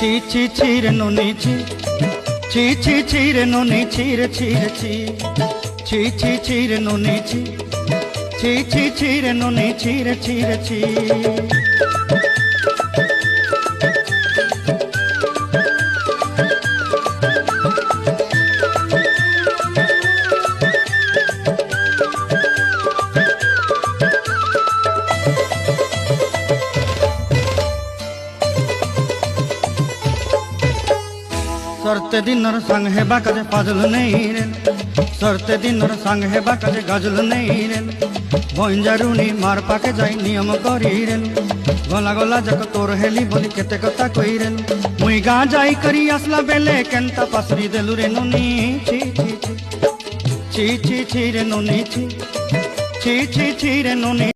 ছি ছি ছি রে নুনি ছি ছি ছি ছি রে নুনি ছি রে ছি রে ছি ছি ছি ছি রে নুনি ছি ছি ছি ছি রে নুনি ছি রে ছি রে ছি। सरते दिनर संग हेबा काजे पाजल नहीं रे सरते दिनर संग हेबा काजे गजल नहीं रे भंजारुनी मार पाके जाई नियम करी रे गला गला जक तोर हेली बोली केते कथा कई रे मुई गा जाई करी असला बेले केनता पासरी देलु रे नुनी छी छी छी छी छी छी रे नुनी छी छी छी छी रे नुनी।